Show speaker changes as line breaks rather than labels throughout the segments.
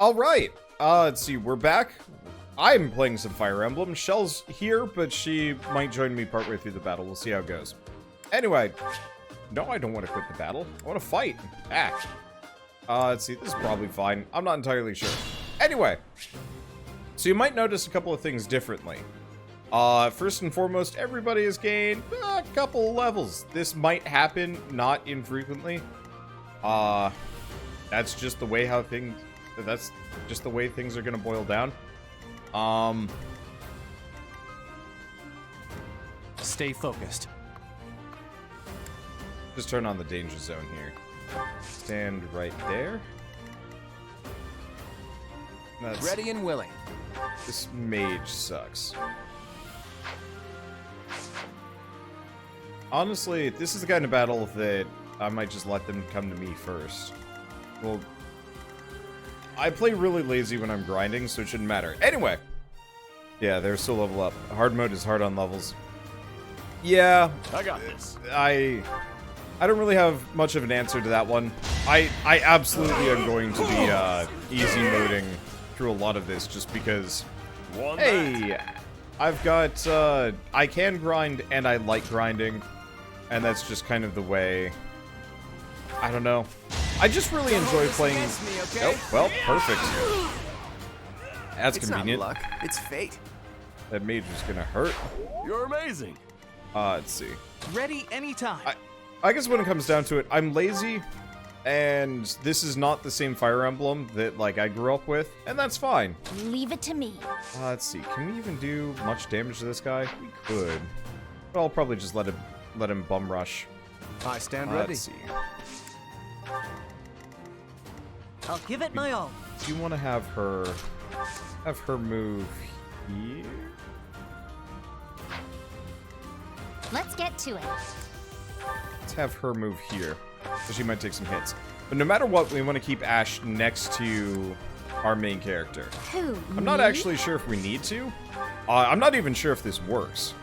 Alright, let's see, we're back. I'm playing some Fire Emblem. Shell's here, but she might join me partway through the battle. We'll see how it goes. Anyway, no, I don't want to quit the battle. I want to fight. Back. Let's see, this is probably fine. I'm not entirely sure. Anyway, so you might notice a couple of things differently. First and foremost, everybody has gained a couple levels. This might happen not infrequently. That's just the way that's just the way things are gonna boil down.
Stay focused.
Just turn on the danger zone here. Stand right there. That's,
Ready and willing.
this mage sucks. Honestly, this is the kind of battle that I might just let them come to me first. Well, I play really lazy when I'm grinding, so it shouldn't matter. Anyway! Yeah, they're still level up. Hard mode is hard on levels. Yeah.
I got this.
I don't really have much of an answer to that one. I absolutely am going to be easy moding through a lot of this just because, hey, I've got, I can grind and I like grinding, and that's just kind of the way, I don't know. I just really enjoy playing. Oh, well, perfect. That's convenient.
It's not luck, it's fate.
That mage is gonna hurt.
You're amazing.
Let's see.
Ready anytime.
I guess when it comes down to it, I'm lazy, and this is not the same Fire Emblem that, like, I grew up with, and that's fine.
Leave it to me.
Let's see. Can we even do much damage to this guy? We could. But I'll probably just let him bum rush.
I stand ready.
Let's see.
I'll give it my all.
Do you want to have her move here?
Let's get to it.
Let's have her move here, so she might take some hits. But no matter what, we want to keep Ash next to our main character.
Who?
I'm not
me?
actually sure if we need to. I'm not even sure if this works.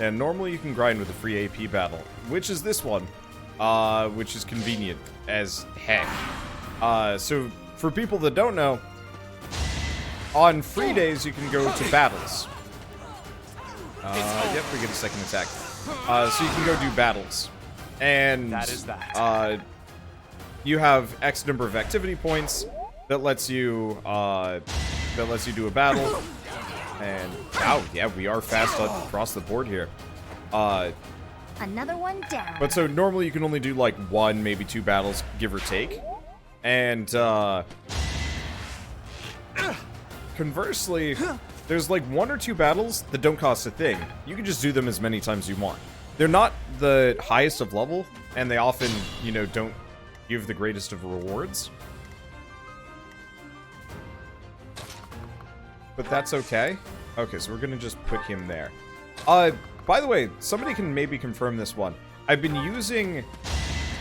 And normally you can grind with a free AP battle, which is this one, which is convenient as heck. So for people that don't know, on free days you can go to battles. Yep, we get a second attack. So you can go do battles. And
That is that.
You have X number of activity points that lets you do a battle. And oh yeah, we are fast across the board here.
Another one down.
But so normally you can only do like one, maybe two battles, give or take. And conversely, there's like one or two battles that don't cost a thing. You can just do them as many times as you want. They're not the highest of level, and they often, you know, don't give the greatest of rewards. But that's okay. Okay, so we're gonna just put him there. By the way, somebody can maybe confirm this one. I've been using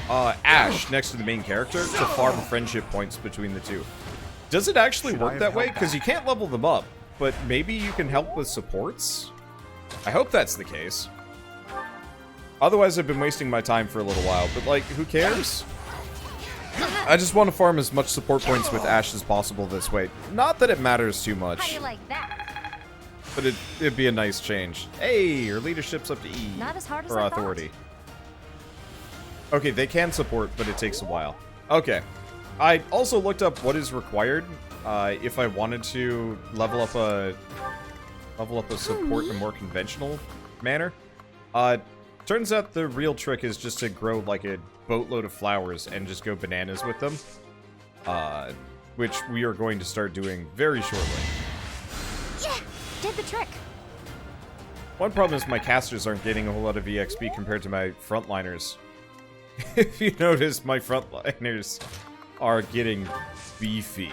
Ash next to the main character to farm friendship points between the two. Does it actually work that way? Because you can't level them up, but maybe you can help with supports? I hope that's the case. Otherwise, I've been wasting my time for a little while, but like, who cares? I just want to farm as much support points with Ash as possible this way. Not that it matters too
How do
much,
you like that?
but it'd be a nice change. Hey, your leadership's up to E.
Not as hard as
For
I
authority. Okay, they can support, but it takes a while. Okay. I also looked up what is required if I wanted to level up a support in a more conventional manner. Turns out the real trick is just to grow like a boatload of flowers and just go bananas with them. Which we are going to start doing very shortly.
Yeah, did the trick.
One problem is my casters aren't getting a whole lot of EXP compared to my frontliners. If you notice, my frontliners are getting beefy.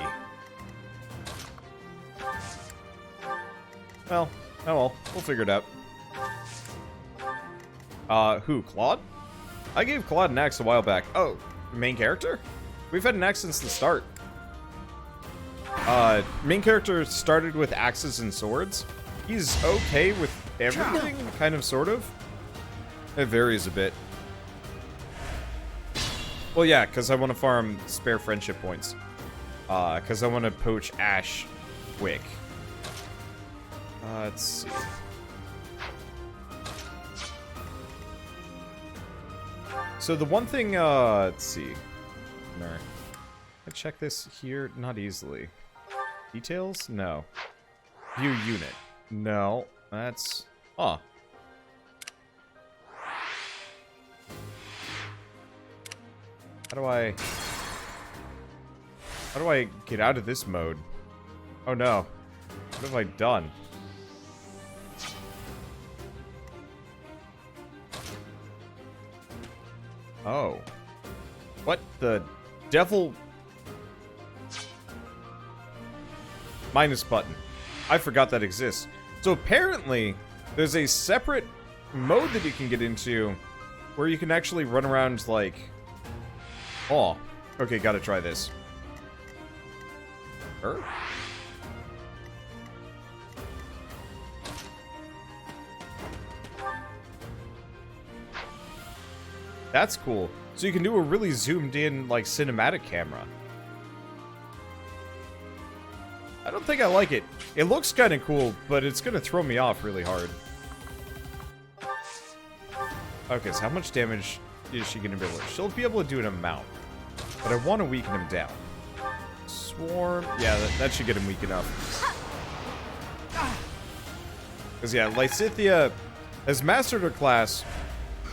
Well, oh well, we'll figure it out. Who, Claude? I gave Claude an axe a while back. Oh, main character? We've had an axe since the start. Main character started with axes and swords. He's okay with everything, kind of, sort of. It varies a bit. Well, yeah, because I want to farm spare friendship points. Because I want to poach Ash quick. Let's see. So the one thing, let's see. I check this here, not easily. Details? No. View unit. No. That's... Huh. How do I get out of this mode? Oh no. What have I done? Oh. What the devil? Minus button. I forgot that exists. So apparently, there's a separate mode that you can get into where you can actually run around like... Oh. Okay, gotta try this. That's cool. So you can do a really zoomed in, like, cinematic camera. I don't think I like it. It looks kind of cool, but it's going to throw me off really hard. Okay, so how much damage is she going to be able to... She'll be able to do an amount. But I want to weaken him down. Swarm... Yeah, that should get him weak enough. Because, yeah, Lysithia has mastered her class,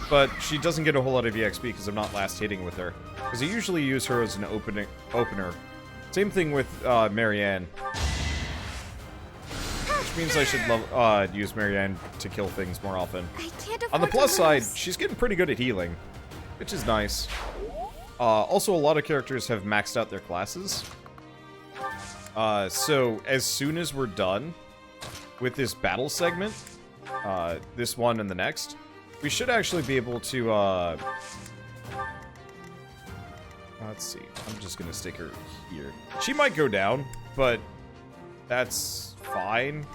but she doesn't get a whole lot of EXP because I'm not last hitting with her. Because I usually use her as an opener. Same thing with Marianne. Which means I should use Marianne to kill things more often. On the plus side, she's getting pretty good at healing, which is nice. Also, a lot of characters have maxed out their classes. So, as soon as we're done with this battle segment, this one and the next, we should actually be able to, let's see. I'm just gonna stick her here. She might go down, but that's fine.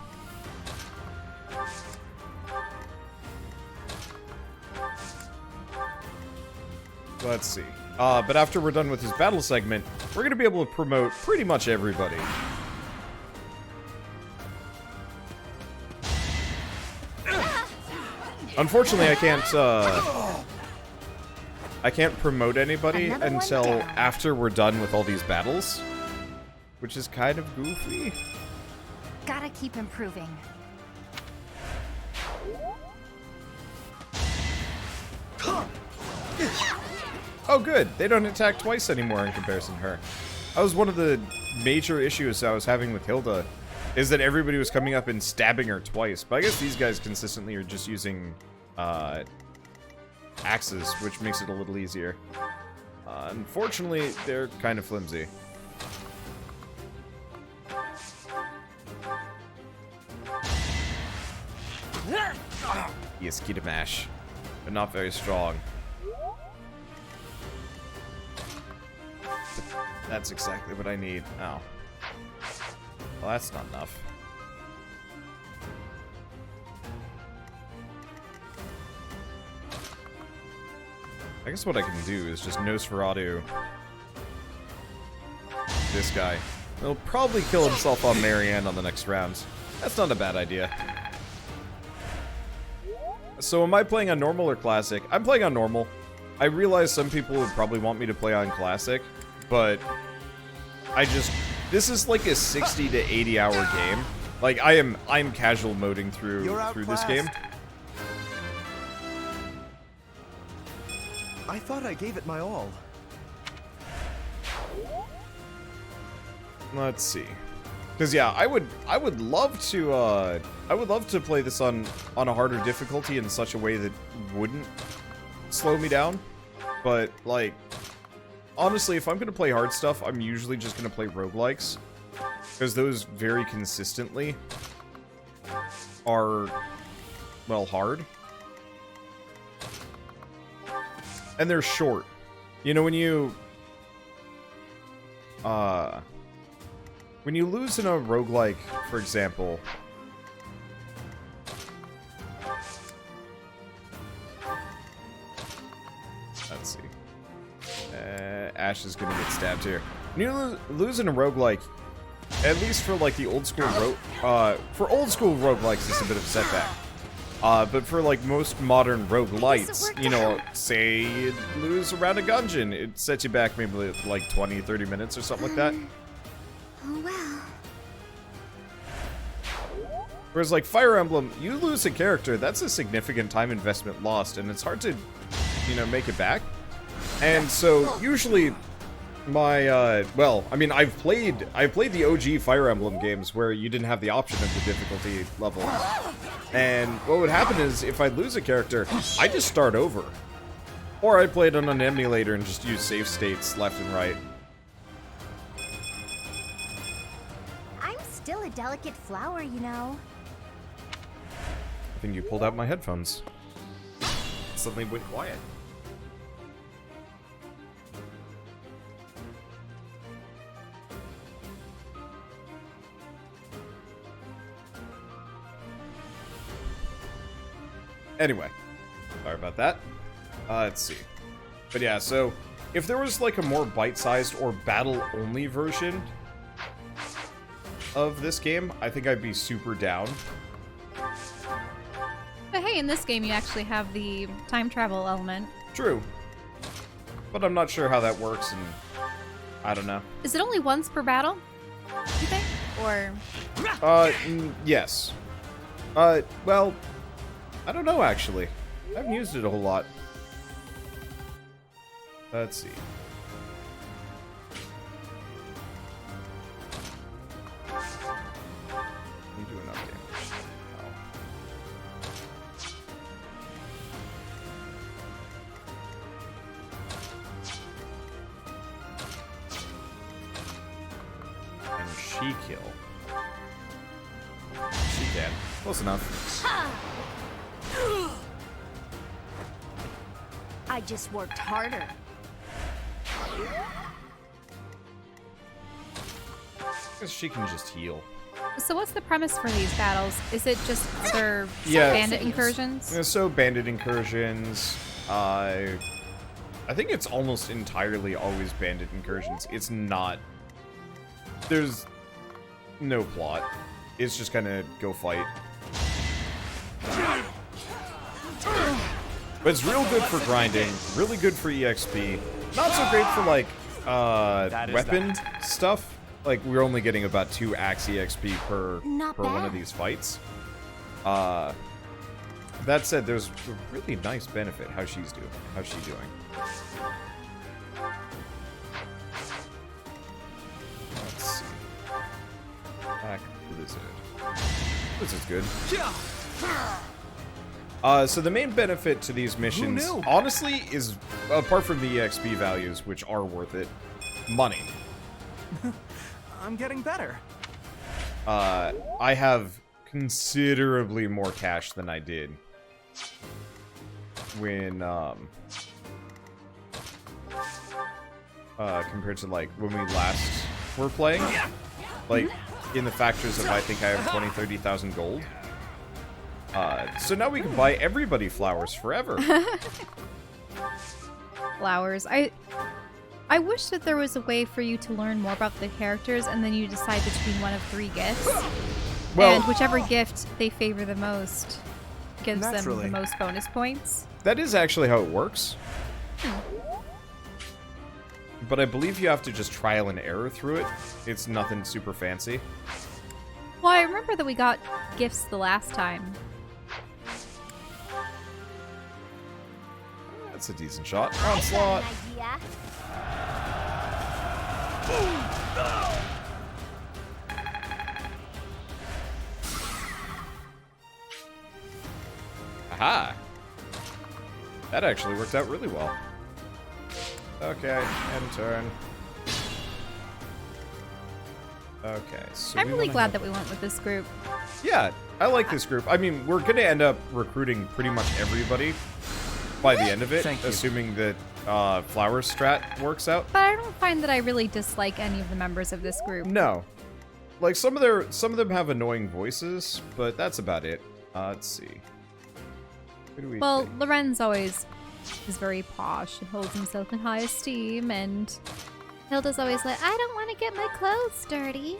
Let's see. But after we're done with this battle segment, we're gonna be able to promote pretty much everybody. Unfortunately, I can't promote anybody until after we're done with all these battles, which is kind of goofy.
Gotta keep improving.
Oh, good. They don't attack twice anymore in comparison to her. That was one of the major issues I was having with Hilda, is that everybody was coming up and stabbing her twice. But I guess these guys consistently are just using axes, which makes it a little easier. Unfortunately, they're kind of flimsy. Yes, Kitamash. But not very strong. That's exactly what I need. Oh. Well, that's not enough. I guess what I can do is just Nosferatu this guy. He'll probably kill himself on Marianne on the next round. That's not a bad idea. So am I playing on normal or classic? I'm playing on normal. I realize some people would probably want me to play on classic, but this is like a 60 to 80 hour game. Like I'm casual moding through this game.
I thought I gave it my all.
Let's see. Cause yeah, I would love to play this on a harder difficulty in such a way that wouldn't slow me down. But like, honestly, if I'm gonna play hard stuff, I'm usually just gonna play roguelikes, because those very consistently are, well, hard. And they're short. You know, when you lose in a roguelike, for example, let's see. Ash is gonna get stabbed here. When you lose in a roguelike, at least for like the old school for old school roguelikes, it's a bit of a setback. But for like most modern roguelites, you know, say you lose around a dungeon, it sets you back maybe like 20, 30 minutes or something like that.
Oh well.
Whereas like Fire Emblem, you lose a character, that's a significant time investment lost, and it's hard to, you know, make it back. And so usually my well, I mean, I've played the OG Fire Emblem games where you didn't have the option of the difficulty level. And what would happen is if I'd lose a character, I just start over. Or I played on an emulator and just use save states left and right.
I'm still a delicate flower, you know.
I think you pulled out my headphones. Suddenly went quiet. Anyway, sorry about that. Let's see. But yeah, so if there was like a more bite-sized or battle-only version of this game, I think I'd be super down.
But hey, in this game you actually have the time travel element.
True. But I'm not sure how that works, and I don't know.
Is it only once per battle, you think? Or...
Yes. Well, I don't know, actually. I haven't used it a whole lot. Let's see. You do enough damage. No. And she kill. She can. Close enough.
I just worked harder.
Guess she can just heal.
So what's the premise for these battles? Is it just other
Yeah.
bandit incursions?
Yeah, so bandit incursions. I think it's almost entirely always bandit incursions. It's not. There's no plot. It's just kind of go fight. But it's real good for grinding, really good for EXP. Not so great for like weapon stuff. Like we're only getting about 2 axe EXP per one of these fights. That said, there's a really nice benefit. How's she doing? Let's see. Back Blizzard. Blizzard's good. So the main benefit to these missions, honestly, is, apart from the EXP values, which are worth it, money.
I'm getting better.
I have considerably more cash than I did when, compared to, like, when we last were playing. Like, in the factors of, I think I have 20,000, 30,000 gold. So now we can buy everybody flowers forever.
Flowers. I wish that there was a way for you to learn more about the characters and then you decide between one of 3 gifts.
Well,
and whichever gift they favor the most gives them the most bonus points.
that is actually how it works. But I believe you have to just trial and error through it. It's nothing super fancy.
Well, I remember that we got gifts the last time.
That's a decent shot. Onslaught. Aha! That actually worked out really well. Okay, end turn. Okay, so
I'm really glad that we went with this group.
Yeah, I like this group. I mean, we're gonna end up recruiting pretty much everybody by the end of it, assuming that flower strat works out.
But I don't find that I really dislike any of the members of this group.
No. Like, some of them have annoying voices, but that's about it. Let's see. Who do we think?
Lorenz always is very posh and holds himself in high esteem, and Hilda's always like, I don't want to get my clothes dirty.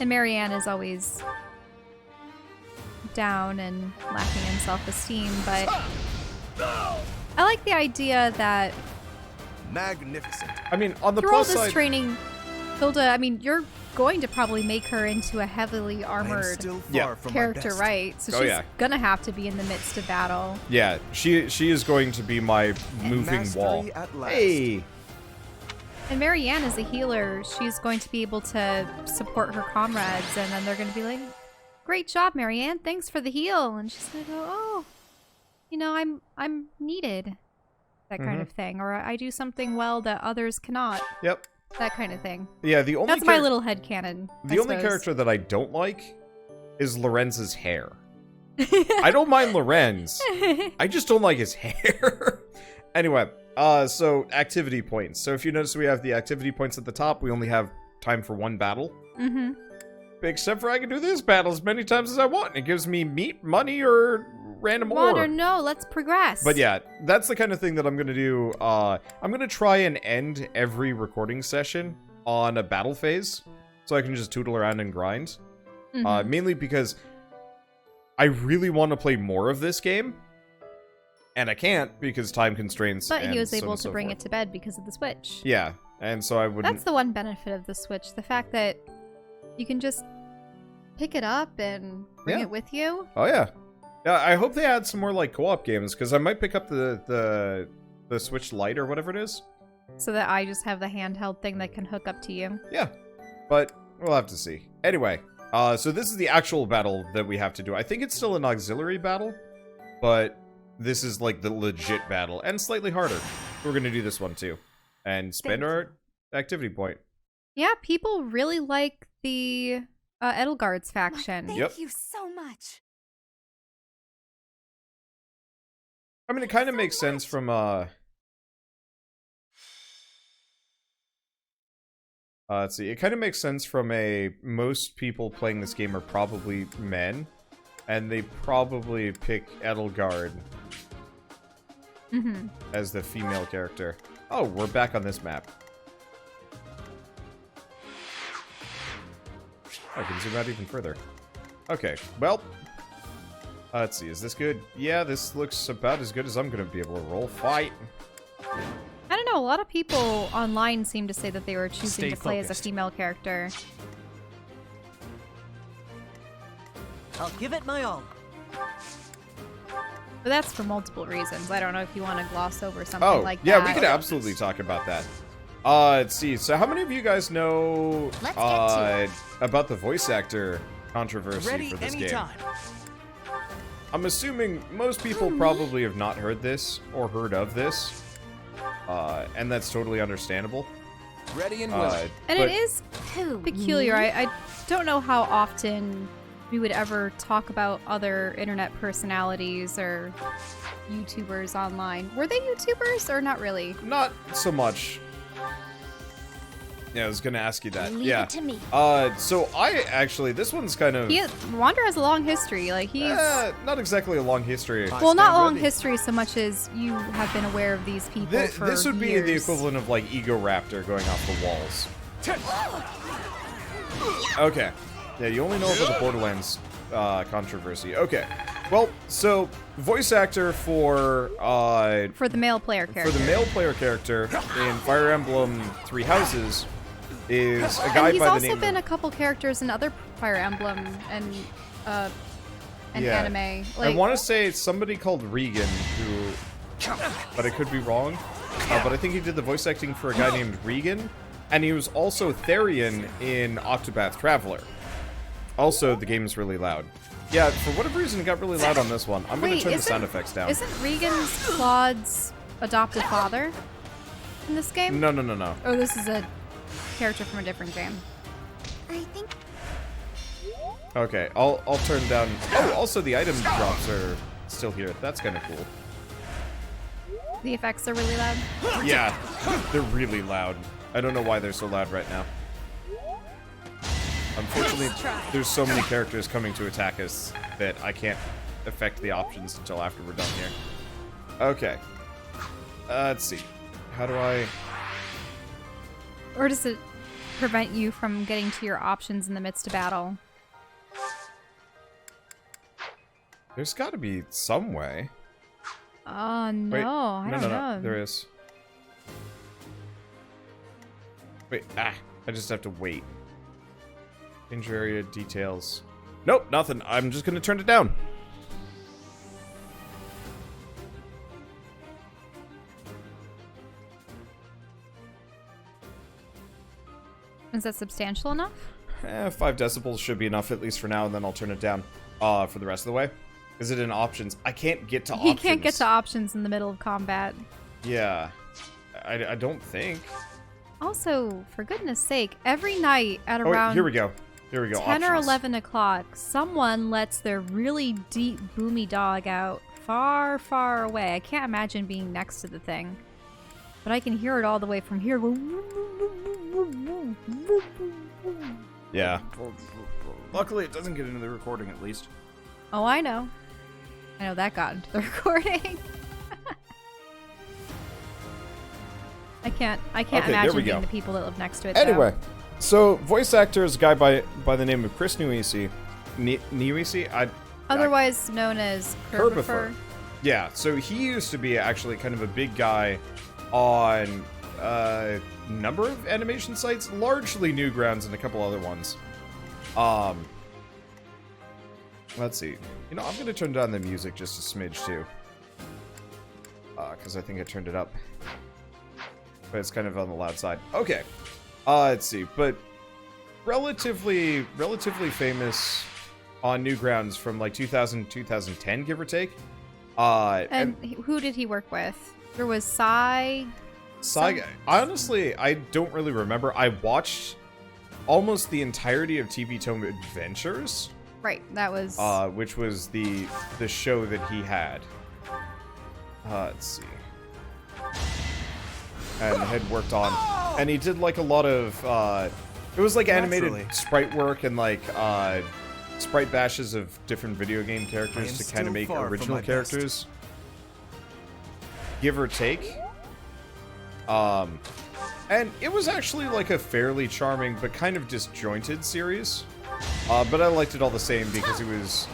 And Marianne is always down and lacking in self-esteem, but I like the idea that
Magnificent.
I mean, on the
through all
plus
this
side,
training, Hilda, I mean, you're going to probably make her into a heavily
I am
armored
still far
Yeah.
from my
character,
best.
right? So
Oh,
she's
yeah.
gonna have to be in the midst of battle.
yeah, she is going to be my moving
Mastery
wall.
at last.
Hey,
And Marianne, as a healer, she's going to be able to support her comrades, and then they're going to be like, "Great job, Marianne! Thanks for the heal." And she's going to go, "Oh, you know, I'm needed," that kind of thing, or I do something well that others cannot,
yep,
that kind of thing.
yeah. The only
That's my little headcanon.
the only character that I don't like is Lorenz's hair. I don't mind Lorenz. I just don't like his hair. Anyway, so activity points. So if you notice, we have the activity points at the top. We only have time for one battle.
Mm-hmm.
Except for I can do this battle as many times as I want. It gives me meat, money, or random
Wander,
ore.
no, let's progress.
But yeah, that's the kind of thing that I'm going to do. I'm going to try and end every recording session on a battle phase. So I can just tootle around and grind. Mainly because I really want to play more of this game. And I can't because time constraints.
But
and
he was
so on
able
and
to
so
bring
forth.
it to bed because of the Switch.
Yeah, and so I wouldn't.
That's the one benefit of the Switch. The fact that you can just pick it up and bring
Yeah.
it with you.
Oh yeah, yeah. I hope they add some more like co-op games because I might pick up the Switch Lite or whatever it is.
So that I just have the handheld thing that can hook up to you.
Yeah, but we'll have to see. Anyway, so this is the actual battle that we have to do. I think it's still an auxiliary battle, but this is like the legit battle and slightly harder. We're gonna do this one too, and spend our activity point.
Yeah, people really like the Edelgard's faction.
Yep.
Thank you so much.
I mean, it kind of makes sense from let's see. It kind of makes sense from most people playing this game are probably men, and they probably pick Edelgard as the female character. Oh, we're back on this map. I can zoom out even further. Okay, well, let's see. Is this good? Yeah, this looks about as good as I'm gonna be able to roll. Fight.
I don't know, a lot of people online seem to say that they were choosing
Stay
to play as a
focused.
female character.
I'll give it my all.
But that's for multiple reasons. I don't know if you want to gloss over something
Oh,
like
yeah,
that.
we could absolutely talk about that. Let's see. So how many of you guys know
Let's get to it.
about the voice actor controversy
Ready
for this
anytime.
game? I'm assuming most people probably have not heard this or heard of this. And that's totally understandable.
Ready and willing.
And
but-
it is
Who?
peculiar. I don't know how often we would ever talk about other internet personalities or YouTubers online. Were they YouTubers or not really?
Not so much. Yeah, I was gonna ask you that.
Leave
yeah.
it to me.
So I actually, this one's kind of
Wander has a long history. Like he's
not exactly a long history.
well, not
stand
long
ready.
history so much as you have been aware of these people for
This would be
years.
the equivalent of like Ego Raptor going off the walls. Okay. Yeah, you only know about the Borderlands controversy. Okay. Well, so voice actor for
For the male player character.
the male player character in Fire Emblem Three Houses is a guy
and he's
by the
also
name
been
of...
a couple characters in other Fire Emblem and
Yeah.
anime.
I want to say it's somebody called Regan, who... But I could be wrong. But I think he did the voice acting for a guy named Regan. And he was also Therian in Octopath Traveler. Also, the game is really loud. Yeah, for whatever reason, it got really loud on this one. I'm going to
Wait,
turn the
isn't-
sound effects down.
Isn't Regan's Claude's adopted father in this game?
No, no, no, no.
Oh, this is a character from a different game.
I think
Okay, I'll turn down... Oh, also the item drops are still here. That's kind of cool.
The effects are really loud.
Yeah, they're really loud. I don't know why they're so loud right now. Unfortunately, there's so many characters coming to attack us that I can't affect the options until after we're done here. Okay. Let's see. How do I...
Or does it prevent you from getting to your options in the midst of battle?
There's got to be some way.
Oh, no.
Wait,
I don't know.
No, there is. Wait, I just have to wait. Danger area details. Nope, nothing. I'm just gonna turn it down.
Is that substantial enough?
5 decibels should be enough, at least for now, and then I'll turn it down for the rest of the way. Is it in options? I can't get to options.
He can't get to options in the middle of combat.
Yeah. I don't think.
Also, for goodness sake, every night at around
here we go. Here we go.
10 or
options.
11 o'clock, someone lets their really deep, boomy dog out far, far away. I can't imagine being next to the thing. But I can hear it all the way from here.
Yeah. Luckily, it doesn't get into the recording, at least.
Oh, I know. I know that got into the recording. I can't imagine being the people that live next to it.
Anyway, so voice actor is a guy by the name of Chris Niosi. Niosi?
Otherwise known as Herbifer.
Yeah, so he used to be actually kind of a big guy on a number of animation sites, largely Newgrounds and a couple other ones. Let's see. You know, I'm going to turn down the music just a smidge, too. Because I think I turned it up. But it's kind of on the loud side. Okay. Let's see. But relatively famous on Newgrounds from like 2000, 2010, give or take.
And who did he work with? There was Psy.
Honestly, I don't really remember. I watched almost the entirety of TV Tome Adventures.
Right, that was...
which was the show that he had. Let's see. And had worked on. And he did like a lot of, it was like animated sprite work and like, sprite bashes of different video game characters to kind of make original characters. Give or take. And it was actually like a fairly charming but kind of disjointed series. But I liked it all the same because it was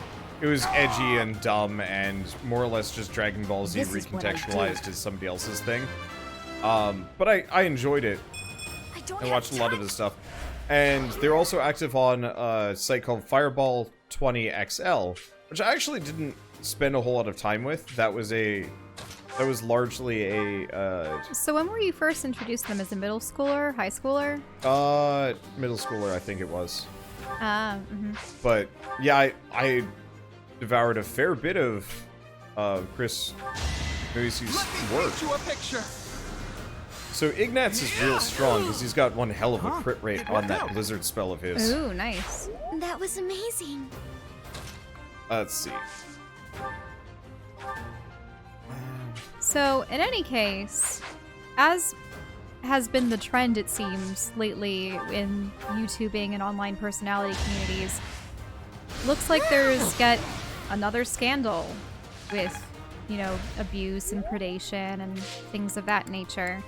edgy and dumb and more or less just Dragon Ball Z recontextualized as somebody else's thing. But I enjoyed it. I watched a lot of his stuff. And they're also active on a site called Fireball 20XL, which I actually didn't spend a whole lot of time with. That was largely a
So when were you first introduced to them? As a middle schooler, high schooler?
Middle schooler, I think it was.
Mm-hmm.
But yeah, I devoured a fair bit of Chris Niosi's work.
You a picture.
So Ignatz is real strong because he's got one hell of a crit rate on that blizzard spell of his.
Ooh, nice.
That was amazing.
Let's see.
So, in any case, as has been the trend, it seems, lately in YouTubing and online personality communities, looks like there's yet another scandal with, you know, abuse and predation and things of that nature.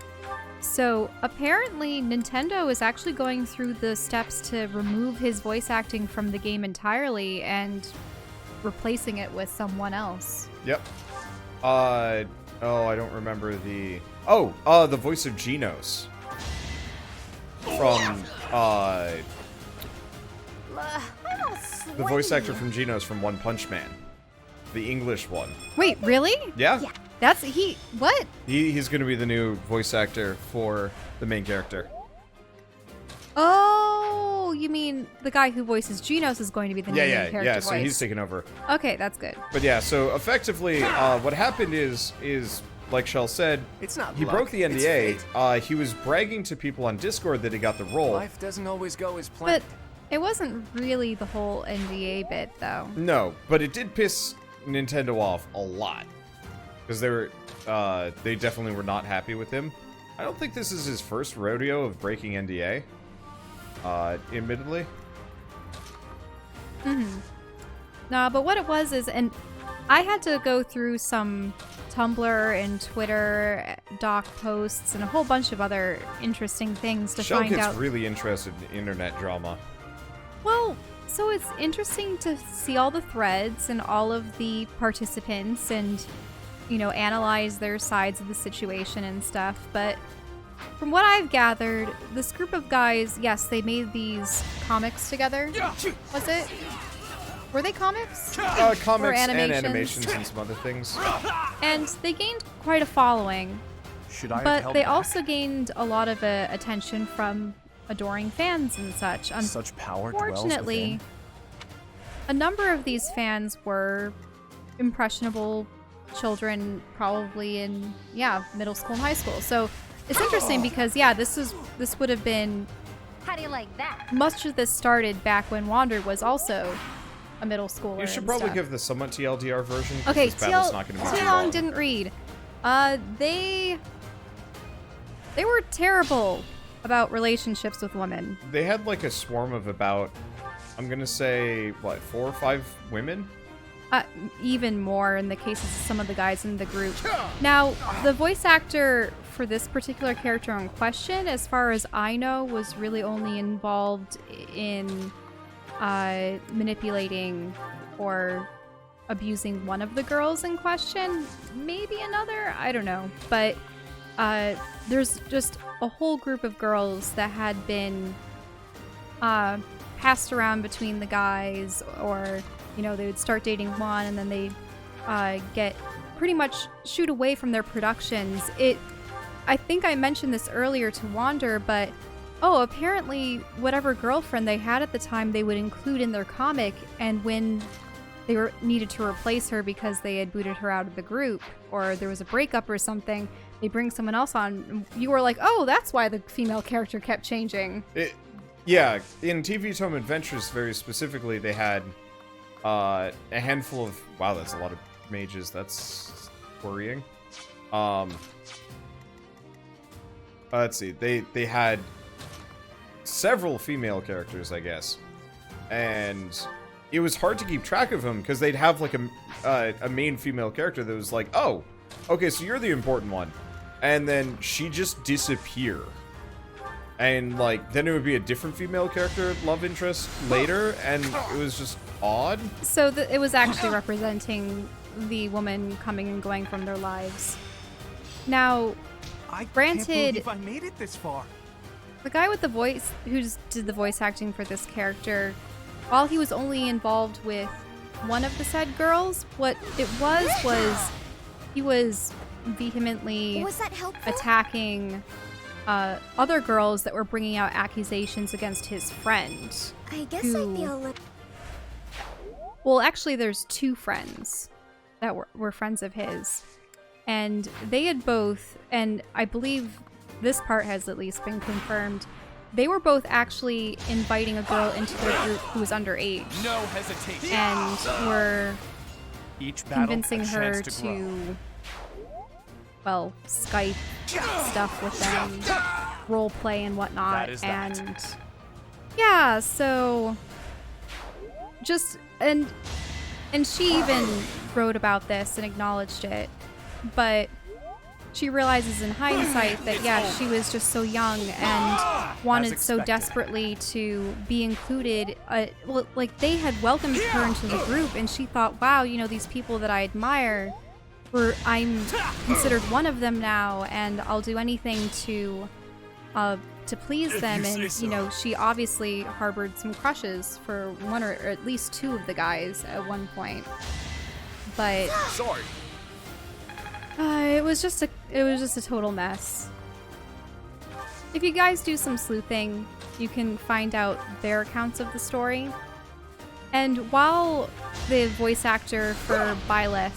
So, apparently, Nintendo is actually going through the steps to remove his voice acting from the game entirely and replacing it with someone else.
Yep. Oh, I don't remember the... Oh, the voice of Genos. From, the voice actor from Genos from One Punch Man. The English one.
Wait, really?
Yeah.
That's... What?
He's gonna be the new voice actor for the main character.
Oh, you mean the guy who voices Genos is going to be the new main character
Yeah,
voice.
so he's taking over.
Okay, that's good.
But yeah, so effectively, what happened is like Shell said,
It's not
he
luck,
broke the
it's
NDA.
fate.
He was bragging to people on Discord that he got the role.
Life doesn't always go as planned.
But it wasn't really the whole NDA bit, though.
No, but it did piss Nintendo off a lot. Because they definitely were not happy with him. I don't think this is his first rodeo of breaking NDA. Admittedly.
Mm-hmm. No, but what it was is, and I had to go through some Tumblr and Twitter doc posts and a whole bunch of other interesting things to
Shell
find
gets
out.
really interested in internet drama.
Well, so it's interesting to see all the threads and all of the participants and, you know, analyze their sides of the situation and stuff. But from what I've gathered, this group of guys, yes, they made these comics together. Was it? Were they comics?
Comics
Or
and
animations?
animations and some other things.
And they gained quite a following.
Should I have
But
held
they
back?
also gained a lot of attention from adoring fans and such.
Such power dwells
Unfortunately,
within.
a number of these fans were impressionable children, probably in middle school and high school. So it's interesting because this would have been
How do you like that?
much of this started back when Wander was also a middle schooler.
You should
and
probably
stuff.
give the somewhat TLDR version. 'Cause
Okay,
this battle's not going to be too
Long
long.
didn't read. They were terrible about relationships with women.
They had like a swarm of about, I'm going to say, what, 4 or 5 women?
Even more in the cases of some of the guys in the group. Now, the voice actor for this particular character in question, as far as I know, was really only involved in manipulating or abusing one of the girls in question. Maybe another, I don't know. But there's just a whole group of girls that had been passed around between the guys, or you know, they would start dating one and then they get pretty much shoot away from their productions. I think I mentioned this earlier to Wander, but apparently whatever girlfriend they had at the time, they would include in their comic, and when they needed to replace her because they had booted her out of the group or there was a breakup or something, they bring someone else on. You were like, oh, that's why the female character kept changing.
Yeah, in TV Tome Adventures very specifically, they had a handful of... Wow, that's a lot of mages. That's worrying. Let's see. They had several female characters, I guess. And it was hard to keep track of them because they'd have like a main female character that was like, oh, okay, so you're the important one. And then she just disappear. And like, then it would be a different female character love interest later, and it was just odd.
So it was actually representing the woman coming and going from their lives. Now,
I can't
granted,
believe I made it this far.
the guy with the voice, who did the voice acting for this character, while he was only involved with one of the said girls, what it was he was vehemently
Was that helpful?
attacking other girls that were bringing out accusations against his friend.
I guess
who-
I feel a little...
Well, actually, there's 2 friends that were friends of his. And they had both, and I believe this part has at least been confirmed, they were both actually inviting a girl into their group who was underage.
No hesitation.
And were
Each battle,
convincing
a
her
chance to grow.
to, well, Skype stuff with them, role play and whatnot.
That is that.
And yeah, so just and she even wrote about this and acknowledged it, but she realizes in hindsight that she was just so young and wanted so
expected.
desperately to be included. Well, like they had welcomed her into the group, and she thought, wow, you know, these people that I admire, I'm considered one of them now, and I'll do anything to please them. And you know, she obviously harbored some crushes for one or at least 2 of the guys at one point. But
Sorry.
it was just a total mess. If you guys do some sleuthing, you can find out their accounts of the story. And while the voice actor for Byleth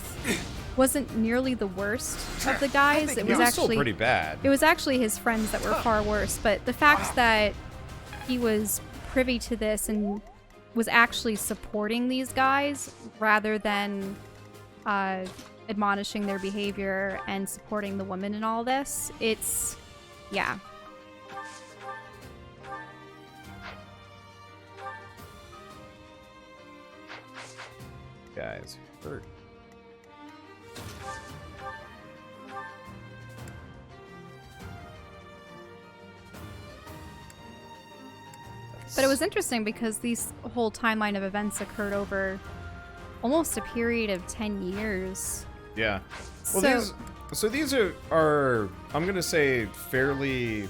wasn't nearly the worst of the guys, it
He
was
was still
actually
pretty bad.
it was actually his friends that were far worse. But the fact that he was privy to this and was actually supporting these guys rather than admonishing their behavior and supporting the women in all this, it's, yeah.
Guys, hurt.
But it was interesting because these whole timeline of events occurred over almost a period of 10 years.
Yeah. Well,
So
these are I'm gonna say fairly.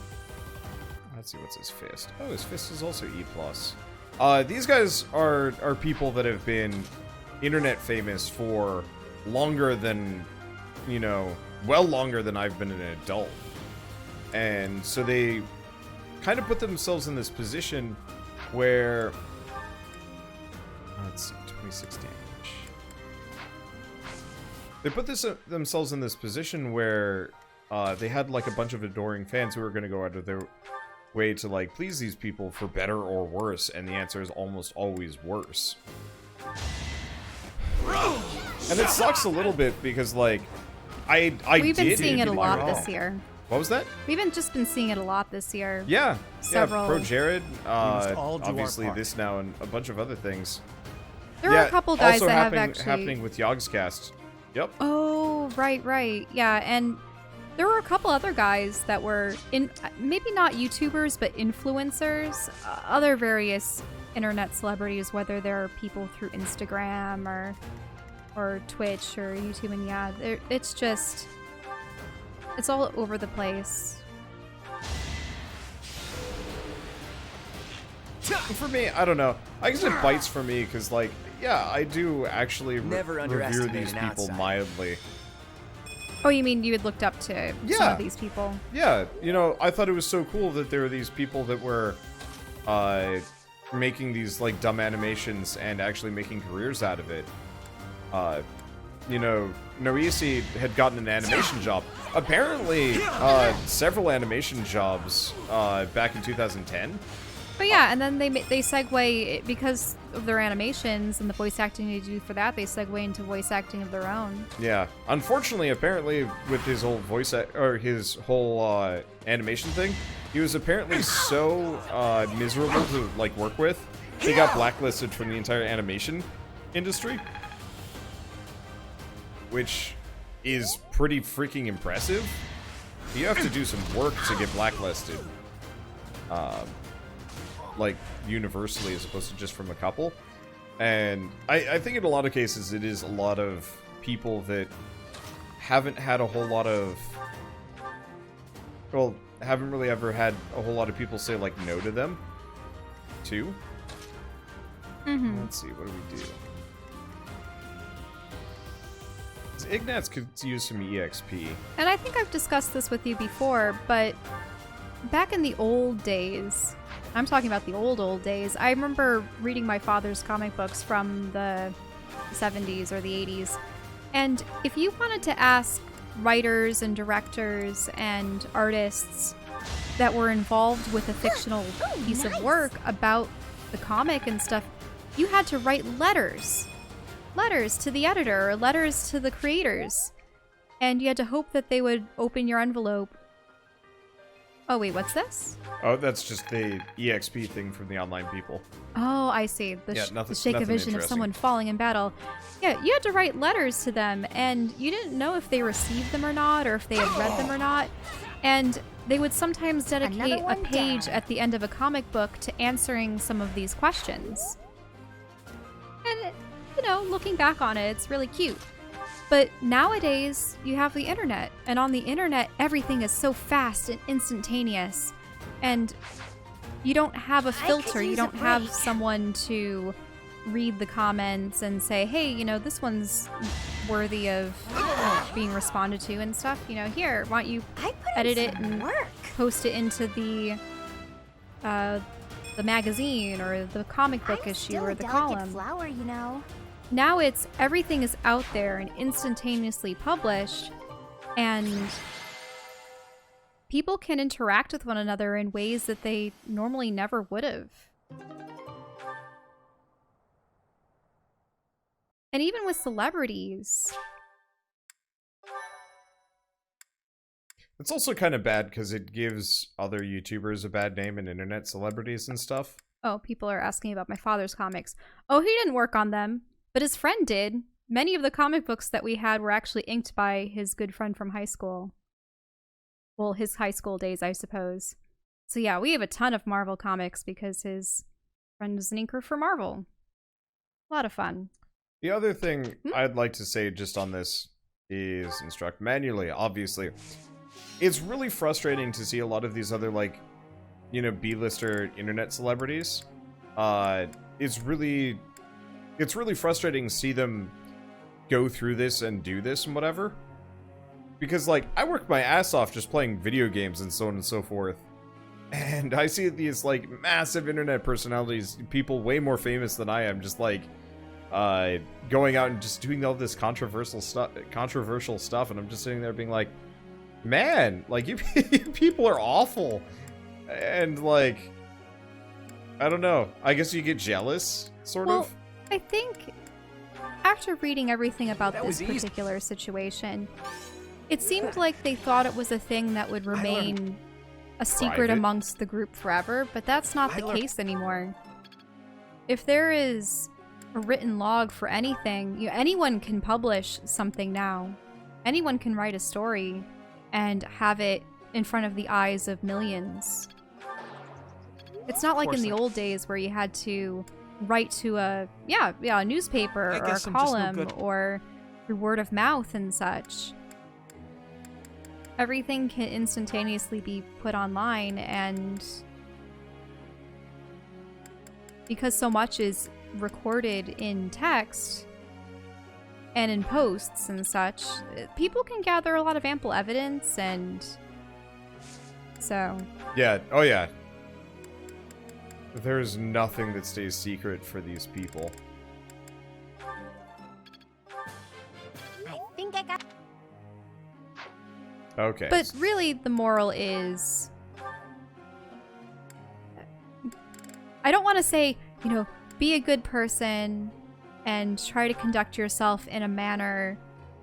Let's see, what's his fist? Oh, his fist is also E+. These guys are people that have been internet famous for longer than, you know, well longer than I've been an adult. And so they kind of put themselves in this position where, let's see, 2016. They put themselves in this position where they had like a bunch of adoring fans who were going to go out of their way to like please these people for better or worse, and the answer is almost always worse. And it sucks a little bit because like
we've been seeing it a lot this year.
What was that?
We've just been seeing it a lot this year.
Yeah,
Several.
Yeah. Pro Jared,
must all do our
obviously
part.
this now, and a bunch of other things.
There are a couple guys
also
that have
happening,
actually
happening with Yogscast. Yep.
Oh, right. Yeah, and there were a couple other guys that were in maybe not YouTubers but influencers, other various internet celebrities, whether they're people through Instagram or Twitch or YouTube, and yeah, it's all over the place.
For me, I don't know. I guess it bites for me because, like, yeah, I do actually
Never
revere
underestimate
these
an
people
outsider.
mildly.
Oh, you mean you had looked up to some
Yeah.
of these people?
Yeah, you know, I thought it was so cool that there were these people that were making these, like, dumb animations and actually making careers out of it. You know, Niosi had gotten an animation job. Apparently, several animation jobs back in 2010.
But yeah, and then they segue, because of their animations and the voice acting they do for that, they segue into voice acting of their own.
Yeah, unfortunately, apparently, with his whole his whole animation thing, he was apparently so miserable to like work with. He got blacklisted from the entire animation industry, which is pretty freaking impressive. You have to do some work to get blacklisted, like universally, as opposed to just from a couple. And I think in a lot of cases it is a lot of people that haven't had a whole lot of, well, haven't really ever had a whole lot of people say like no to them too. Let's see, what do we do? Ignatz could use some EXP.
And I think I've discussed this with you before, but back in the old days, I'm talking about the old days, I remember reading my father's comic books from the 70s or the 80s. And if you wanted to ask writers and directors and artists that were involved with a fictional piece of work about the comic and stuff, you had to write letters. Letters to the editor or letters to the creators. And you had to hope that they would open your envelope. Oh, wait, what's this?
Oh, that's just the EXP thing from the online people.
Oh, I see. The shake a
nothing
vision of
interesting.
someone falling in battle. Yeah, you had to write letters to them, and you didn't know if they received them or not, or if they had read them or not. And they would sometimes dedicate
Another
a
one
page
down.
at the end of a comic book to answering some of these questions. And, you know, looking back on it, it's really cute. But nowadays, you have the internet, and on the internet, everything is so fast and instantaneous. And you don't have a filter, you
use a
don't have
break.
someone to read the comments and say, hey, you know, this one's worthy of being responded to and stuff. You know, here, why don't you
I put
edit
in
it
some
and
work.
post it into the magazine or the comic book
I'm
issue
still
or
a
the
delicate
column.
flower, you know.
Now it's everything is out there and instantaneously published, and people can interact with one another in ways that they normally never would have. And even with celebrities.
It's also kind of bad because it gives other YouTubers a bad name and internet celebrities and stuff.
Oh, people are asking about my father's comics. Oh, he didn't work on them, but his friend did. Many of the comic books that we had were actually inked by his good friend from high school. Well, his high school days, I suppose. So yeah, we have a ton of Marvel comics because his friend is an inker for Marvel. A lot of fun.
The other thing I'd like to say just on this is instruct manually, obviously. It's really frustrating to see a lot of these other, like, you know, B-lister internet celebrities. It's really frustrating to see them go through this and do this and whatever. Because, like, I work my ass off just playing video games and so on and so forth. And I see these, like, massive internet personalities, people way more famous than I am, just, like, going out and just doing all this controversial stuff, and I'm just sitting there being like, man, like, you people are awful. And, like, I don't know. I guess you get jealous, sort of.
I think after reading everything about
That
this
was easy.
particular situation, it seemed like they thought it was a thing that would remain a secret
Private.
amongst the group forever, but that's not the case anymore. If there is a written log for anything, anyone can publish something now. Anyone can write a story and have it in front of the eyes of millions. It's not like in the old days where you had to write to a newspaper
I
or a
guess I'm just no
column
good.
or through word of mouth and such. Everything can instantaneously be put online, and because so much is recorded in text and in posts and such, people can gather a lot of ample evidence, and so...
Yeah, oh yeah. There's nothing that stays secret for these people.
I think I got.
Okay.
But really, the moral is... I don't want to say, be a good person and try to conduct yourself in a manner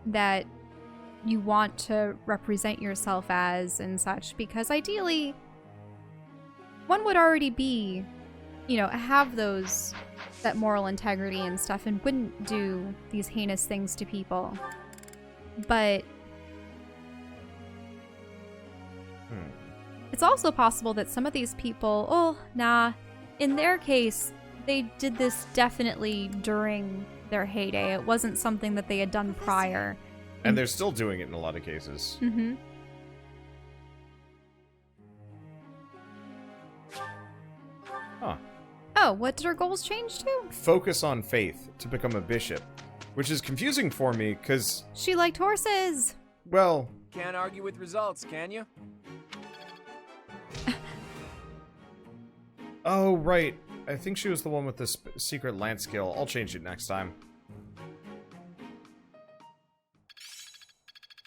that you want to represent yourself as and such, because ideally, one would already be, have that moral integrity and stuff and wouldn't do these heinous things to people. But it's also possible that some of these people, in their case, they did this definitely during their heyday. It wasn't something that they had done prior.
And they're still doing it in a lot of cases.
Mm-hmm.
Huh.
Oh, what did our goals change to?
Focus on faith to become a bishop. Which is confusing for me, because,
She liked horses!
well,
Can't argue with results, can you?
oh, right. I think she was the one with the secret lance skill. I'll change it next time.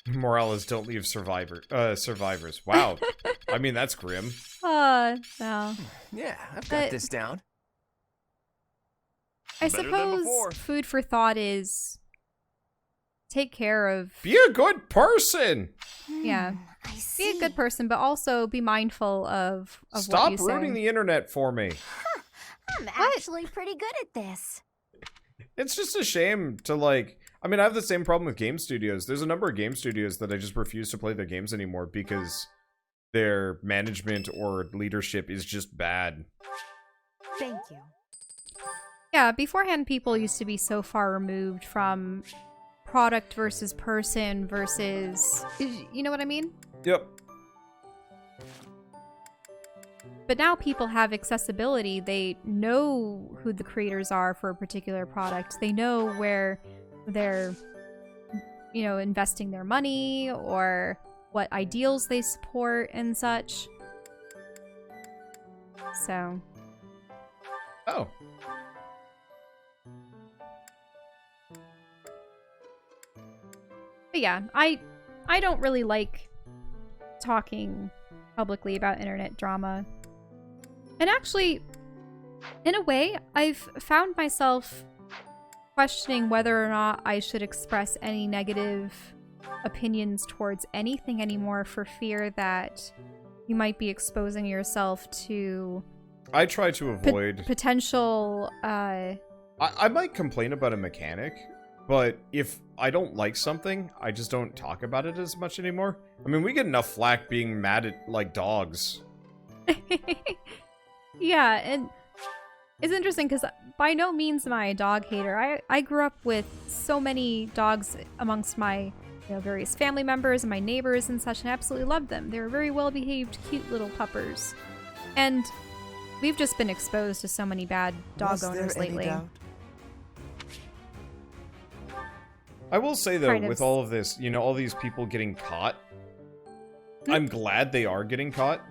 Morales, don't leave survivors. Wow. I mean, that's grim.
No.
Yeah, I've got
But-
this down.
I
Better than
suppose
before.
food for thought is take care of...
Be a good person!
Yeah.
I
Be
see.
a good person, but also be mindful of what
Stop
you say.
ruining the internet for me.
I'm actually pretty good at this.
It's just a shame to, like... I mean, I have the same problem with game studios. There's a number of game studios that I just refuse to play their games anymore because their management or leadership is just bad.
Thank you.
Yeah, beforehand people used to be so far removed from product versus person versus... You know what I mean?
Yep.
But now people have accessibility. They know who the creators are for a particular product. They know where they're, investing their money or what ideals they support and such. So,
Oh.
but yeah, I don't really like talking publicly about internet drama. And actually, in a way, I've found myself questioning whether or not I should express any negative opinions towards anything anymore for fear that you might be exposing yourself to
I try to avoid...
potential,
I might complain about a mechanic, but if I don't like something, I just don't talk about it as much anymore. I mean, we get enough flack being mad at, like, dogs.
Yeah, and It's interesting because by no means am I a dog hater. I grew up with so many dogs amongst my various family members and my neighbors and such, and I absolutely loved them. They were very well-behaved, cute little puppers. And we've just been exposed to so many bad dog owners lately.
I will say, though,
Kind of.
with all of this, all these people getting caught, I'm glad they are getting caught.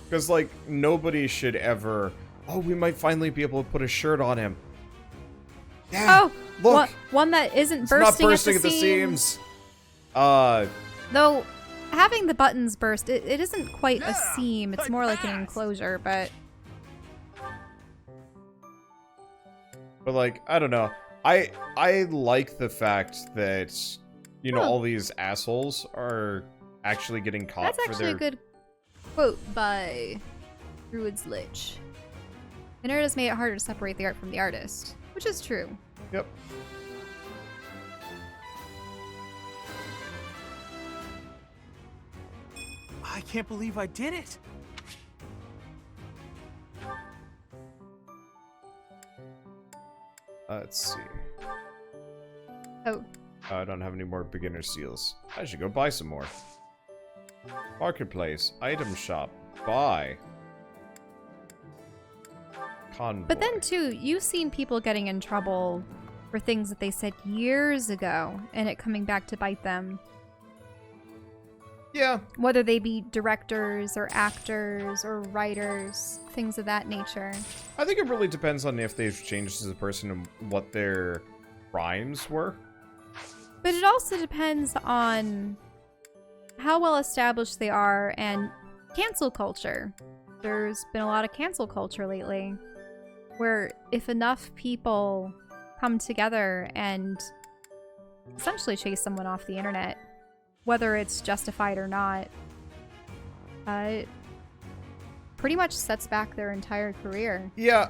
Because, like, nobody should ever... Oh, we might finally be able to put a shirt on him. Yeah,
Oh,
look!
one that isn't
It's
bursting,
not bursting
at the seams.
Though,
having the buttons burst, it isn't quite a seam. It's more like an enclosure, but...
But, like, I don't know. I like the fact that, all these assholes are actually getting caught
That's
for
actually
their...
a good quote by Druid's Lich. The nerd has made it harder to separate the art from the artist, which is true.
Yep.
I can't believe I did it.
Let's see.
Oh,
I don't have any more beginner seals. I should go buy some more. Marketplace. Item shop. Buy. Convoy.
but then too, you've seen people getting in trouble for things that they said years ago, and it coming back to bite them.
Yeah.
Whether they be directors or actors or writers, things of that nature.
I think it really depends on if they've changed as a person and what their crimes were.
But it also depends on how well established they are and cancel culture. There's been a lot of cancel culture lately, where if enough people come together and essentially chase someone off the internet, whether it's justified or not, it pretty much sets back their entire career.
Yeah.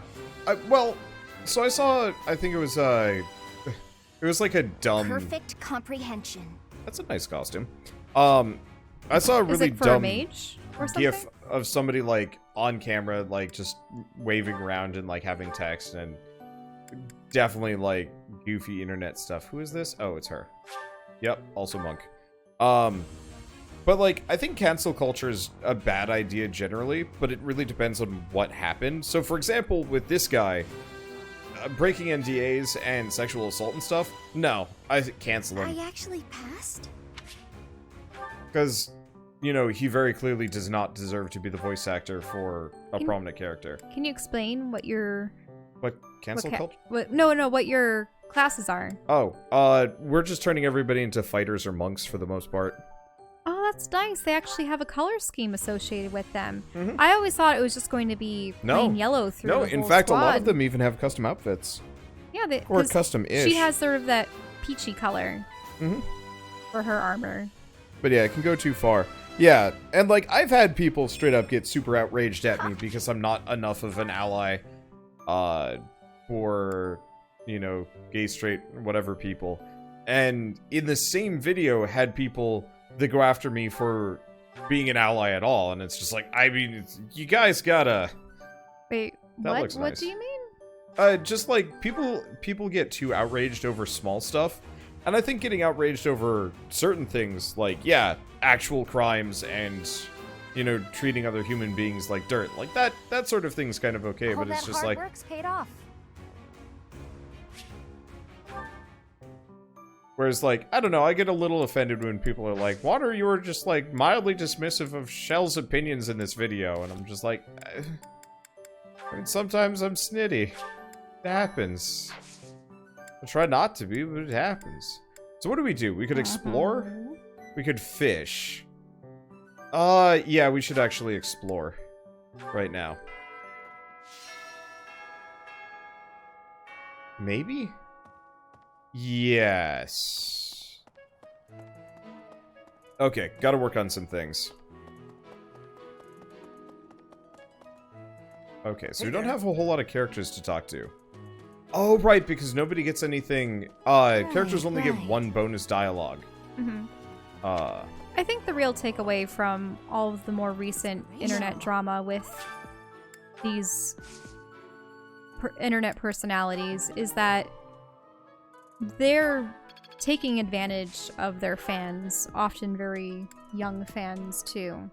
So I saw, I think it was, it was like a dumb...
Perfect comprehension.
That's a nice costume. I saw a
Is
really
it for
dumb
a mage or something?
gif of somebody, like, on camera, like, just waving around and, like, having text, and definitely, like, goofy internet stuff. Who is this? Oh, it's her. Yep, also Monk. But, like, I think cancel culture is a bad idea generally, but it really depends on what happened. So, for example, with this guy, breaking NDAs and sexual assault and stuff, no, I cancel him.
I actually passed?
Because, he very clearly does not deserve to be the voice actor for a prominent character.
Can you explain what your...
What, cancel culture?
what your classes are?
Oh, we're just turning everybody into fighters or monks for the most part.
Oh, that's nice. They actually have a color scheme associated with them.
Mhm.
I always thought it was just going to be plain yellow through
No,
the
in
whole
fact,
squad.
a lot of them even have custom outfits.
Yeah,
Or
'cause
custom-ish.
she has sort of that peachy color
Mhm.
for her armor.
But yeah, it can go too far. Yeah, and like, I've had people straight up get super outraged at me because I'm not enough of an ally, for, gay, straight, whatever people. And in the same video, had people that go after me for being an ally at all, and it's just like, I mean, you guys gotta...
Wait,
That
what?
looks
What
nice.
do you mean?
Just like, people get too outraged over small stuff, and I think getting outraged over certain things, like, yeah, actual crimes and, treating other human beings like dirt, like that sort of thing's kind of okay,
All
but it's
that
just
hard
like,
work's paid off.
whereas, like, I don't know, I get a little offended when people are like, Water, you were just, like, mildly dismissive of Shell's opinions in this video, and I'm just like, I mean, sometimes I'm snitty. It happens. I try not to be, but it happens. So what do? We could explore? We could fish. Yeah, we should actually explore. Right now. Maybe? Yes. Okay, gotta work on some things. Okay, so we don't have a whole lot of characters to talk to. Oh, right, because nobody gets anything... characters only get one bonus dialogue.
Mm-hmm.
Uh,
I think the real takeaway from all of the more recent internet drama with these internet personalities is that they're taking advantage of their fans, often very young fans too.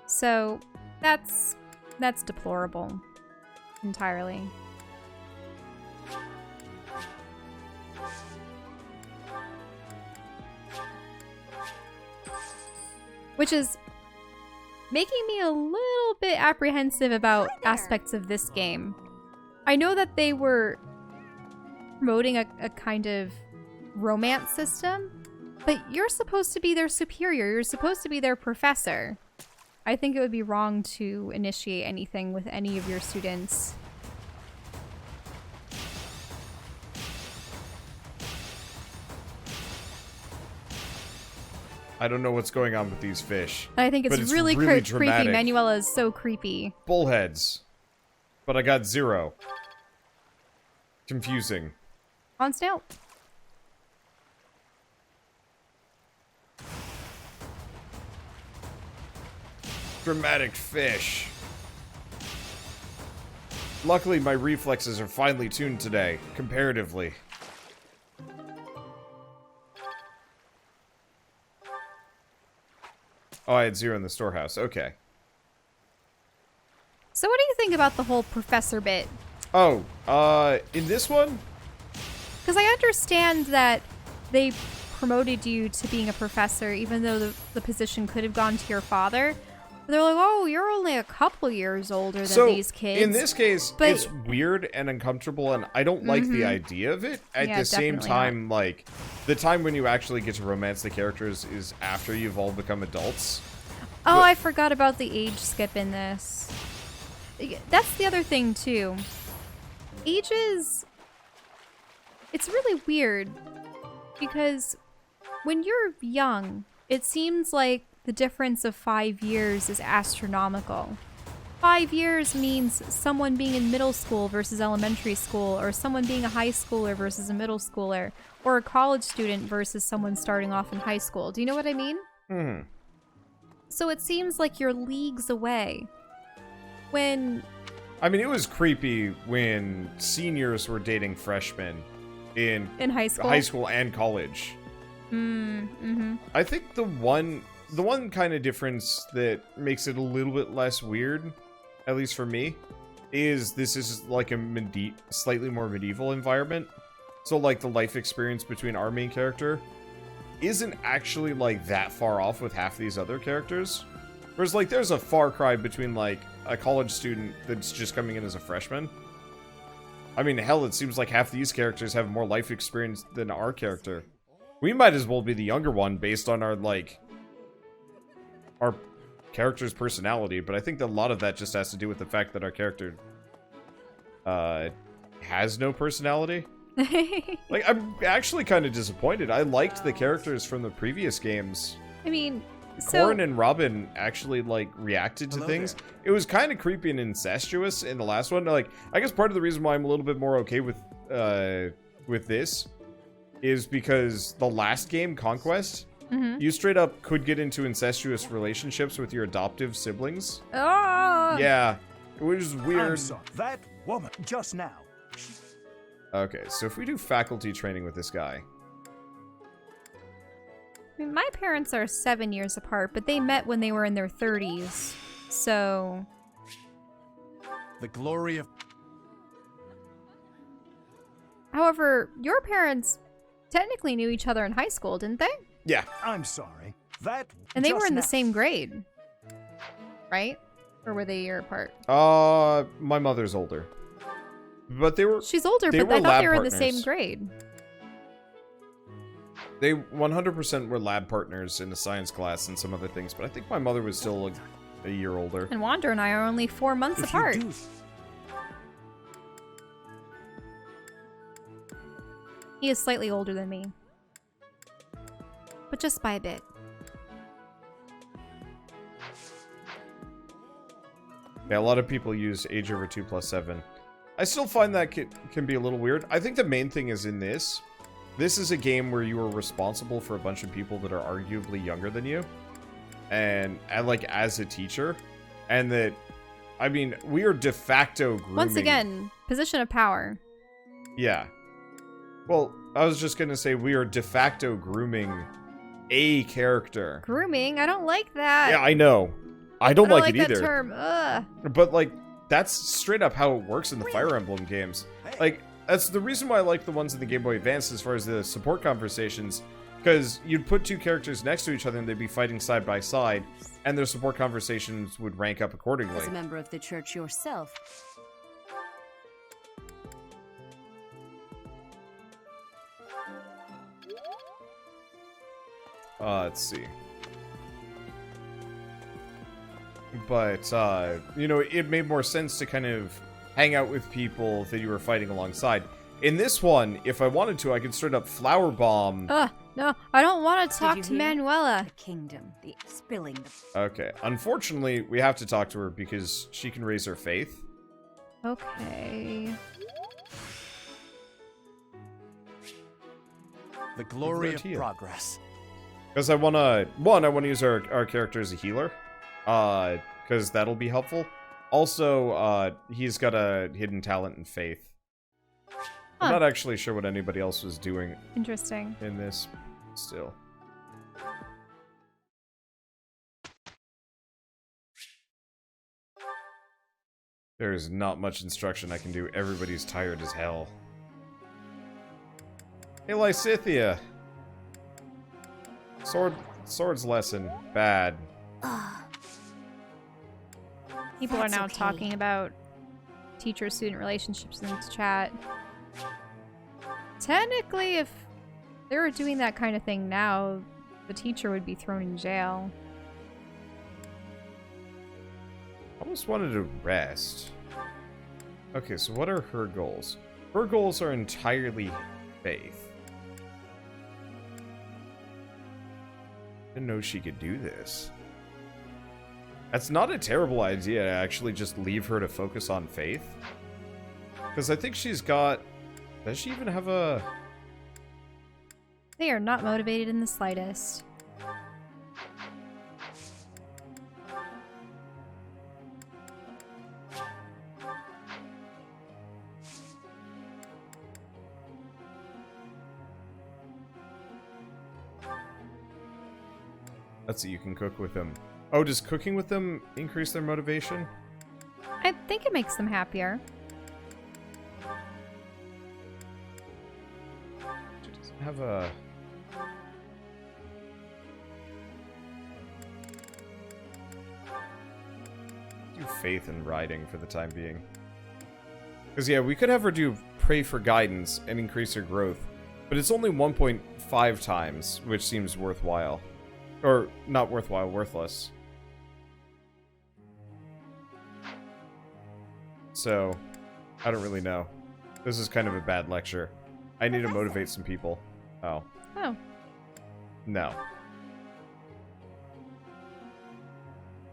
So that's deplorable entirely. Which is making me a little bit apprehensive about aspects of this game. I know that they were promoting a kind of romance system, but you're supposed to be their superior. You're supposed to be their professor. I think it would be wrong to initiate anything with any of your students.
I don't know what's going on with these fish.
I think it's really creepy.
dramatic.
Manuela is so creepy.
Bullheads. But I got 0. Confusing.
On snail.
Dramatic fish. Luckily, my reflexes are finely tuned today, comparatively. Oh, I had 0 in the storehouse. Okay.
So what do you think about the whole professor bit?
Oh, in this one?
Because I understand that they promoted you to being a professor, even though the position could have gone to your father. But they're like, oh, you're only a couple years older than these kids.
In this case,
but
it's weird and uncomfortable, and I don't like the idea of it. At the same time, like, the time when you actually get to romance the characters is after you've all become adults.
Oh,
but
I forgot about the age skip in this. That's the other thing, too. Ages... It's really weird, because when you're young, it seems like the difference of 5 years is astronomical. 5 years means someone being in middle school versus elementary school, or someone being a high schooler versus a middle schooler, or a college student versus someone starting off in high school. Do you know what I mean?
Hmm.
So it seems like you're leagues away. When...
I mean, it was creepy when seniors were dating freshmen in
high school
and college.
Mm-hmm.
I think the one kind of difference that makes it a little bit less weird, at least for me, is this is like a slightly more medieval environment. So like the life experience between our main character isn't actually like that far off with half these other characters. Whereas like there's a far cry between like a college student that's just coming in as a freshman. I mean, hell, it seems like half these characters have more life experience than our character. We might as well be the younger one based on our, like, our character's personality, but I think that a lot of that just has to do with the fact that our character, has no personality. Like, I'm actually kind of disappointed. I liked the characters from the previous games.
I mean, so...
Corin and Robin actually, like, reacted to things. There. It was kind of creepy and incestuous in the last one. Like, I guess part of the reason why I'm a little bit more okay with this is because the last game, Conquest, you straight up could get into incestuous relationships with your adoptive siblings.
Oh!
Yeah, it was weird.
I'm sorry. That woman just now.
Okay, so if we do faculty training with this guy.
I mean, my parents are 7 years apart, but they met when they were in their 30s, so...
The glory of...
However, your parents technically knew each other in high school, didn't they?
Yeah.
I'm sorry. That
And they
just
were in the
now.
same grade, right? Or were they a year apart?
My mother's older. But they were...
She's older, but I thought they were in the same grade.
They 100% were lab partners in a science class and some other things, but I think my mother was still a year older.
And Wander and I are only 4 months apart. He is slightly older than me. But just by a bit.
Yeah, a lot of people use age over 2+7. I still find that can be a little weird. I think the main thing is in this. This is a game where you are responsible for a bunch of people that are arguably younger than you. And like, as a teacher. And that I mean, we are de facto grooming.
Once again, position of power.
Yeah. Well, I was just gonna say we are de facto grooming a character.
Grooming? I don't like that.
Yeah, I know. I don't like it
that
either.
term. Ugh.
But, like, that's straight up how it works in the Fire Emblem games. Like, that's the reason why I like the ones in the Game Boy Advance as far as the support conversations. Because you'd put two characters next to each other and they'd be fighting side by side, and their support conversations would rank up accordingly.
As a member of the church yourself,
Let's see. But, you know, it made more sense to kind of hang out with people that you were fighting alongside. In this one, if I wanted to, I could straight up flower bomb.
No, I don't want to talk
you
to
hear?
Manuela.
the kingdom, the spilling the
Okay, unfortunately, we have to talk to her because she can raise her faith.
Okay.
The glory of
Tia.
progress.
Because I want to use our character as a healer. Because that'll be helpful. Also, he's got a hidden talent in faith. I'm not actually sure what anybody else was doing
Interesting.
in this still. There's not much instruction I can do. Everybody's tired as hell. Hey, Lysithia! Swords lesson. Bad.
People
That's
are now
okay.
talking about teacher-student relationships in this chat. Technically, if they were doing that kind of thing now, the teacher would be thrown in jail.
I almost wanted to rest. Okay, so what are her goals? Her goals are entirely faith. Didn't know she could do this. That's not a terrible idea to actually just leave her to focus on faith. Because I think she's got... Does she even have a...
They are not motivated in the slightest.
Let's see, you can cook with them. Oh, does cooking with them increase their motivation?
I think it makes them happier.
She doesn't have a... Do faith in riding for the time being. Because, yeah, we could have her do pray for guidance and increase her growth. But it's only 1.5 times, which seems worthwhile. Or, not worthwhile, worthless. So, I don't really know. This is kind of a bad lecture. I need to motivate some people. Oh.
Oh.
No.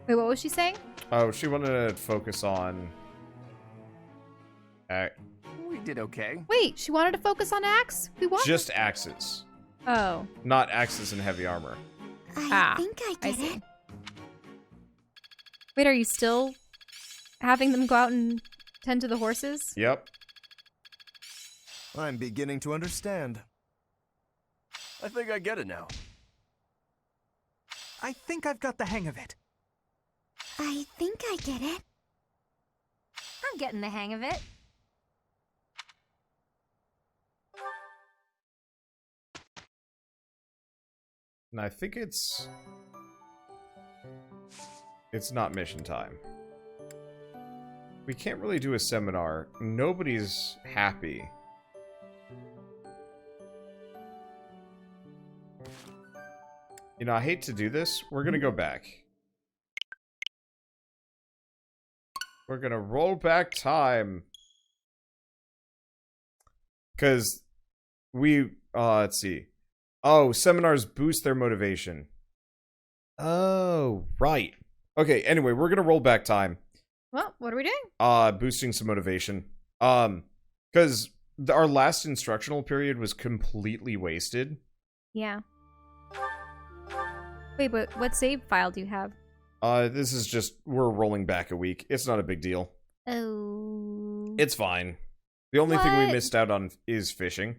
Wait, what was she saying?
Oh, she wanted to focus on...
We did okay.
Wait, she wanted to focus on axe? We want
just axes.
Oh.
Not axes and heavy armor.
I think I
I
get
see.
it.
Wait, are you still having them go out and tend to the horses?
Yep.
I'm beginning to understand. I think I get it now. I think I've got the hang of it.
I think I get it.
I'm getting the hang of it.
And I think it's not mission time. We can't really do a seminar. Nobody's happy. You know, I hate to do this. We're gonna go back. We're gonna roll back time. Because we, let's see. Oh, seminars boost their motivation. Oh, right. Okay, anyway, we're gonna roll back time.
Well, what are we doing?
Boosting some motivation. Because our last instructional period was completely wasted.
Yeah. Wait, but what save file do you have?
This is just, we're rolling back a week. It's not a big deal.
Oh.
It's fine. The only thing we
What?
missed out on is fishing.